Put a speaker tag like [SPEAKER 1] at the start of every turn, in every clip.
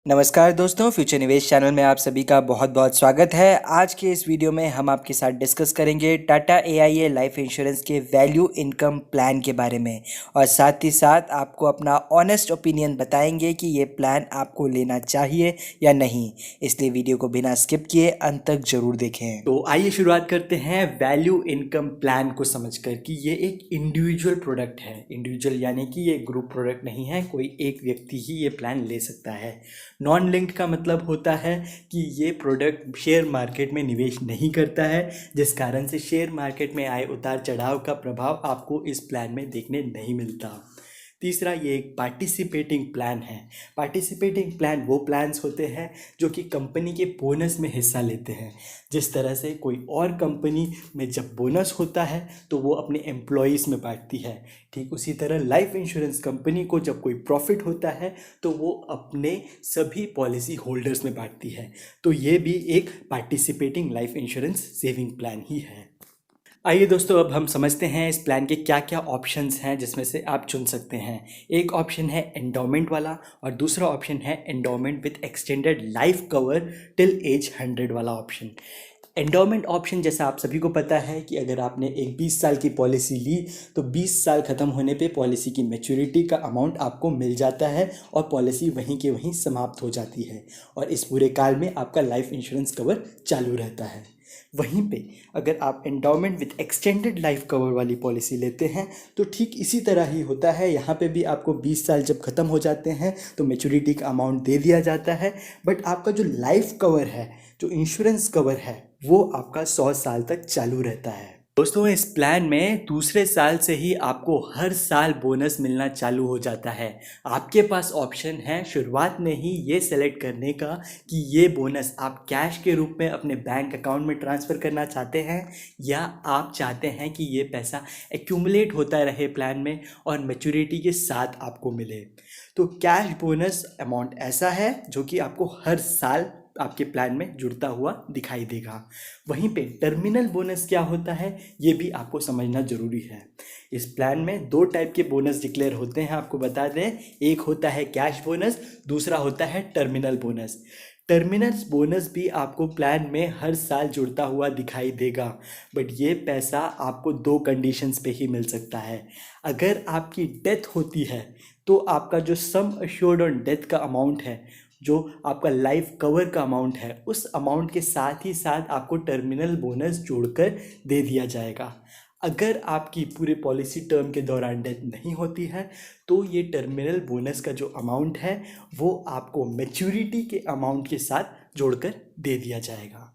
[SPEAKER 1] नमस्कार दोस्तों, फ्यूचर निवेश चैनल में आप सभी का बहुत बहुत स्वागत है। आज के इस वीडियो में हम आपके साथ डिस्कस करेंगे टाटा AIA लाइफ इंश्योरेंस के वैल्यू इनकम प्लान के बारे में और साथ ही साथ आपको अपना ऑनेस्ट ओपिनियन बताएंगे कि ये प्लान आपको लेना चाहिए या नहीं। इसलिए वीडियो को बिना स्किप किए अंत तक जरूर देखें। तो आइए शुरुआत करते हैं वैल्यू इनकम प्लान को समझकर कि ये एक इंडिविजुअल प्रोडक्ट है। इंडिविजुअल यानी कि ये ग्रुप प्रोडक्ट नहीं है, कोई एक व्यक्ति ही ये प्लान ले सकता है। नॉन लिंक्ड का मतलब होता है कि ये प्रोडक्ट शेयर मार्केट में निवेश नहीं करता है, जिस कारण से शेयर मार्केट में आए उतार चढ़ाव का प्रभाव आपको इस प्लान में देखने नहीं मिलता। तीसरा, ये एक पार्टिसिपेटिंग प्लान है। पार्टिसिपेटिंग प्लान वो प्लान्स होते हैं जो कि कंपनी के बोनस में हिस्सा लेते हैं। जिस तरह से कोई और कंपनी में जब बोनस होता है तो वो अपने एम्प्लॉयज़ में बांटती है, ठीक उसी तरह लाइफ इंश्योरेंस कंपनी को जब कोई प्रॉफिट होता है तो वो अपने सभी पॉलिसी होल्डर्स में बांटती है। तो ये भी एक participating life insurance saving plan ही है। आइए दोस्तों, अब हम समझते हैं इस प्लान के क्या क्या ऑप्शंस हैं जिसमें से आप चुन सकते हैं। एक ऑप्शन है एंडोमेंट वाला और दूसरा ऑप्शन है endowment with extended life cover till as 100 वाला ऑप्शन। एंडोमेंट ऑप्शन जैसा आप सभी को पता है कि अगर आपने एक 20 साल की पॉलिसी ली तो 20 साल ख़त्म होने पे पॉलिसी की मैच्योरिटी का अमाउंट आपको मिल जाता है और पॉलिसी वहीं के वहीं समाप्त हो जाती है और इस पूरे काल में आपका लाइफ इंश्योरेंस कवर चालू रहता है। वहीं पे अगर आप endowment with extended life cover वाली पॉलिसी लेते हैं तो ठीक इसी तरह ही होता है। यहाँ पे भी आपको 20 साल जब ख़त्म हो जाते हैं तो मैच्योरिटी का अमाउंट दे दिया जाता है, बट आपका जो लाइफ कवर है, जो इंश्योरेंस कवर है, वो आपका 100 साल तक चालू रहता है। दोस्तों, इस प्लान में दूसरे साल से ही आपको हर साल बोनस मिलना चालू हो जाता है। आपके पास ऑप्शन है शुरुआत में ही ये सेलेक्ट करने का कि ये बोनस आप कैश के रूप में अपने बैंक अकाउंट में ट्रांसफ़र करना चाहते हैं या आप चाहते हैं कि ये पैसा एक्यूमुलेट होता रहे प्लान में और मैच्योरिटी के साथ आपको मिले। तो कैश बोनस अमाउंट ऐसा है जो कि आपको हर साल आपके प्लान में जुड़ता हुआ दिखाई देगा। वहीं पे टर्मिनल बोनस क्या होता है ये भी आपको समझना ज़रूरी है। इस प्लान में दो टाइप के बोनस डिक्लेयर होते हैं, आपको बता दें। एक होता है कैश बोनस, दूसरा होता है टर्मिनल बोनस। टर्मिनल बोनस भी आपको प्लान में हर साल जुड़ता हुआ दिखाई देगा, बट ये पैसा आपको दो कंडीशंस पे ही मिल सकता है। अगर आपकी डेथ होती है तो आपका जो सम अश्योर्ड ऑन डेथ का अमाउंट है, जो आपका लाइफ कवर का अमाउंट है, उस अमाउंट के साथ ही साथ आपको टर्मिनल बोनस जोड़कर दे दिया जाएगा। अगर आपकी पूरे पॉलिसी टर्म के दौरान डेथ नहीं होती है तो ये टर्मिनल बोनस का जो अमाउंट है वो आपको मैच्योरिटी के अमाउंट के साथ जोड़कर दे दिया जाएगा।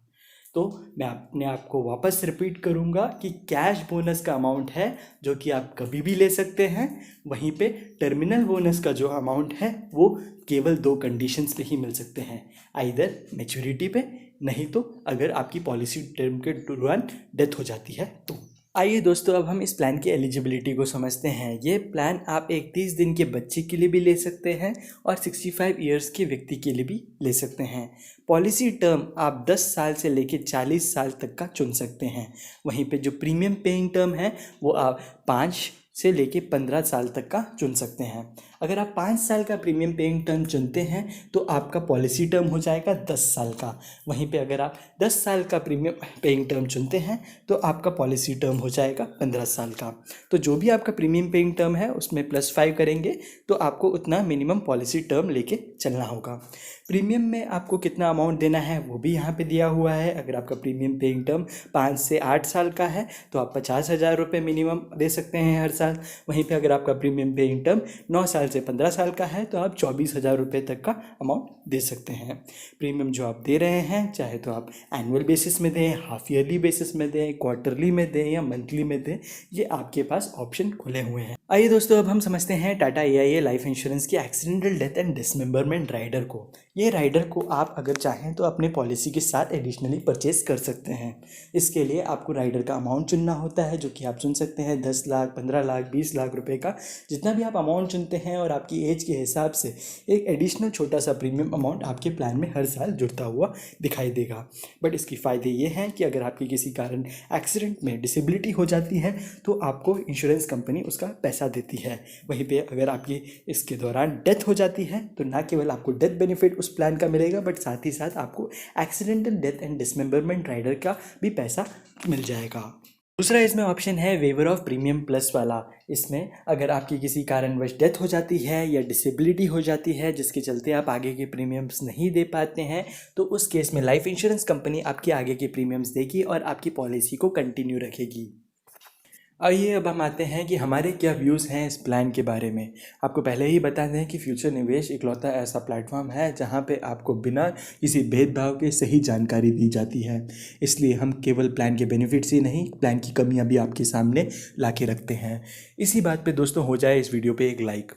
[SPEAKER 1] तो मैं अपने आप को वापस रिपीट करूंगा कि कैश बोनस का अमाउंट है जो कि आप कभी भी ले सकते हैं। वहीं पे टर्मिनल बोनस का जो अमाउंट है वो केवल दो कंडीशंस पे ही मिल सकते हैं, आइदर मैच्योरिटी पे, नहीं तो अगर आपकी पॉलिसी टर्म के दौरान डेथ हो जाती है तो। आइए दोस्तों, अब हम इस प्लान की एलिजिबिलिटी को समझते हैं। ये प्लान आप एक 30 दिन के बच्चे के लिए भी ले सकते हैं और 65 ईयर्स के व्यक्ति के लिए भी ले सकते हैं। पॉलिसी टर्म आप 10 साल से लेकर 40 साल तक का चुन सकते हैं। वहीं पे जो प्रीमियम पेइंग टर्म है वो आप 5 से लेके 15 साल तक का चुन सकते हैं। अगर आप 5 साल का प्रीमियम पेइंग टर्म चुनते हैं तो आपका पॉलिसी टर्म हो जाएगा 10 साल का। वहीं पे अगर आप 10 साल का प्रीमियम पेइंग टर्म चुनते हैं तो आपका पॉलिसी टर्म हो जाएगा 15 साल का। तो जो भी आपका प्रीमियम पेइंग टर्म है उसमें +5 करेंगे तो आपको उतना मिनिमम पॉलिसी टर्म लेके चलना होगा। प्रीमियम में आपको कितना अमाउंट देना है वो भी यहाँ पे दिया हुआ है। अगर आपका प्रीमियम पेइंग टर्म 5 से 8 साल का है तो आप 50,000 रुपये मिनिमम दे सकते हैं हर साल। वहीं पे अगर आपका प्रीमियम पेइंग टर्म 9 साल से 15 साल का है तो आप 24,000 रुपये तक का अमाउंट दे सकते हैं। प्रीमियम जो आप दे रहे हैं चाहे तो आप एनुअल बेसिस में दें, हाफ ईयरली बेसिस में दें, क्वार्टरली में दें या मंथली में दें, ये आपके पास ऑप्शन खुले हुए हैं। आइए दोस्तों, अब हम समझते हैं टाटा AIA लाइफ इंश्योरेंस की accidental death and dismemberment rider को। ये राइडर को आप अगर चाहें तो अपने पॉलिसी के साथ एडिशनली परचेज कर सकते हैं। इसके लिए आपको राइडर का अमाउंट चुनना होता है जो कि आप चुन सकते हैं 10 लाख, 15 लाख, 20 लाख रुपए का। जितना भी आप अमाउंट चुनते हैं और आपकी एज के हिसाब से एक एडिशनल छोटा सा प्रीमियम अमाउंट आपके प्लान में हर साल जुड़ता हुआ दिखाई देगा। बट इसके फ़ायदे ये हैं कि अगर आपकी किसी कारण एक्सीडेंट में डिसेबिलिटी हो जाती है तो आपको इंश्योरेंस कंपनी उसका पैसा पैसा देती है। वहीं पे अगर आपकी इसके दौरान डेथ हो जाती है तो ना केवल आपको डेथ बेनिफिट उस प्लान का मिलेगा, बट साथ ही साथ आपको accidental death and dismemberment rider का भी पैसा मिल जाएगा। दूसरा इसमें ऑप्शन है वेवर ऑफ प्रीमियम प्लस वाला। इसमें अगर आपकी किसी कारणवश डेथ हो जाती है या डिसेबिलिटी हो जाती है जिसके चलते आप आगे के प्रीमियम्स नहीं दे पाते हैं, तो उस केस में लाइफ इंश्योरेंस कंपनी आपके आगे के प्रीमियम्स देगी और आपकी पॉलिसी को कंटिन्यू रखेगी। आइए अब हम आते हैं कि हमारे क्या व्यूज़ हैं इस प्लान के बारे में। आपको पहले ही बता दें कि फ्यूचर निवेश इकलौता ऐसा प्लेटफॉर्म है जहां पे आपको बिना किसी भेदभाव के सही जानकारी दी जाती है। इसलिए हम केवल प्लान के बेनिफिट्स ही नहीं, प्लान की कमियां भी आपके सामने ला के रखते हैं। इसी बात पे दोस्तों हो जाए इस वीडियो पे एक लाइक।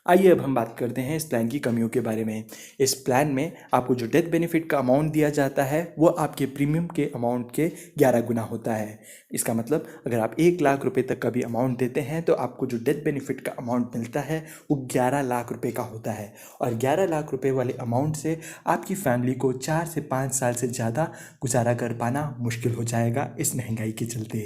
[SPEAKER 1] आइए अब हम बात करते हैं इस प्लान की कमियों के बारे में। इस प्लान में आपको जो डेथ बेनिफिट का अमाउंट दिया जाता है वो आपके प्रीमियम के अमाउंट के 11 गुना होता है। इसका मतलब अगर आप 1 लाख रुपए तक का भी अमाउंट देते हैं तो आपको जो डेथ बेनिफिट का अमाउंट मिलता है वो 11 लाख रुपए का होता है। और 11 लाख रुपए वाले अमाउंट से आपकी फैमिली को 4 से 5 साल से ज़्यादा गुजारा कर पाना मुश्किल हो जाएगा इस महंगाई के चलते।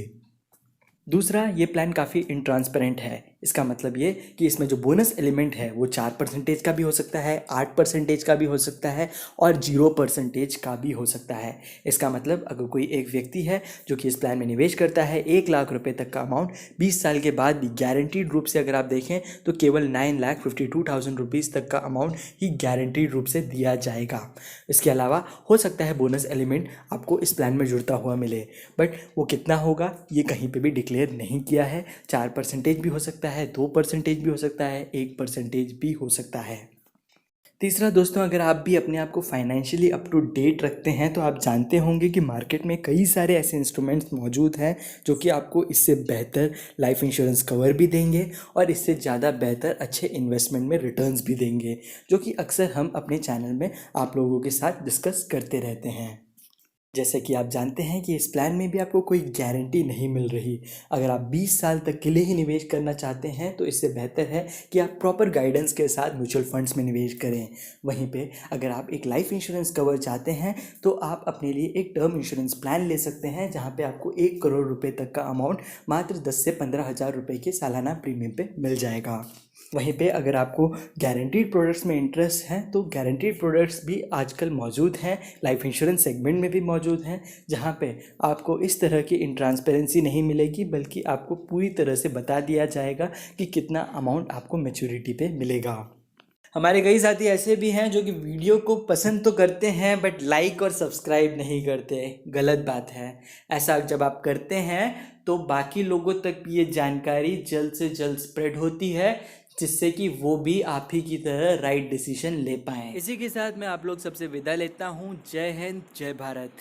[SPEAKER 1] दूसरा, ये प्लान काफ़ी इनट्रांसपेरेंट है। इसका मतलब ये कि इसमें जो बोनस एलिमेंट है वो 4% का भी हो सकता है, 8% का भी हो सकता है और 0% का भी हो सकता है। इसका मतलब अगर कोई एक व्यक्ति है जो कि इस प्लान में निवेश करता है 1 लाख रुपए तक का अमाउंट 20 साल के बाद भी गारंटीड रूप से अगर आप देखें तो केवल 9,52,000 रुपीज़ तक का अमाउंट ही गारंटीड रूप से दिया जाएगा। इसके अलावा हो सकता है बोनस एलिमेंट आपको इस प्लान में जुड़ता हुआ मिले, बट वो कितना होगा ये कहीं पे भी डिक्लेयर नहीं किया है। 4% भी हो सकता है, 2% भी हो सकता है, 1% भी हो सकता है। तीसरा दोस्तों, अगर आप भी अपने आप को फाइनेंशियली अप टू डेट रखते हैं तो आप जानते होंगे कि मार्केट में कई सारे ऐसे इंस्ट्रूमेंट्स मौजूद हैं जो कि आपको इससे बेहतर लाइफ इंश्योरेंस कवर भी देंगे और इससे ज़्यादा बेहतर अच्छे इन्वेस्टमेंट में रिटर्न्स भी देंगे, जो कि अक्सर हम अपने चैनल में आप लोगों के साथ डिस्कस करते रहते हैं। जैसे कि आप जानते हैं कि इस प्लान में भी आपको कोई गारंटी नहीं मिल रही। अगर आप 20 साल तक के लिए ही निवेश करना चाहते हैं तो इससे बेहतर है कि आप प्रॉपर गाइडेंस के साथ म्यूचुअल फंड्स में निवेश करें। वहीं पे अगर आप एक लाइफ इंश्योरेंस कवर चाहते हैं तो आप अपने लिए एक टर्म इंश्योरेंस प्लान ले सकते हैं जहां पे आपको 1 करोड़ रुपए तक का अमाउंट मात्र 10 से 15,000 रुपये के सालाना प्रीमियम पे मिल जाएगा। वहीं पे अगर आपको गारंटीड प्रोडक्ट्स में इंटरेस्ट है तो गारंटीड प्रोडक्ट्स भी आजकल मौजूद हैं, लाइफ इंश्योरेंस सेगमेंट में भी मौजूद हैं, जहां पे आपको इस तरह की इनट्रांसपेरेंसी नहीं मिलेगी बल्कि आपको पूरी तरह से बता दिया जाएगा कि कितना अमाउंट आपको मैच्योरिटी पे मिलेगा। हमारे कई साथी ऐसे भी हैं जो कि वीडियो को पसंद तो करते हैं बट लाइक और सब्सक्राइब नहीं करते। गलत बात है। ऐसा जब आप करते हैं तो बाकी लोगों तक ये जानकारी जल्द से जल्द स्प्रेड होती है, जिससे कि वो भी आप ही की तरह राइट डिसीजन ले पाएँ। इसी के साथ मैं आप लोग सबसे विदा लेता हूँ। जय हिंद, जय भारत।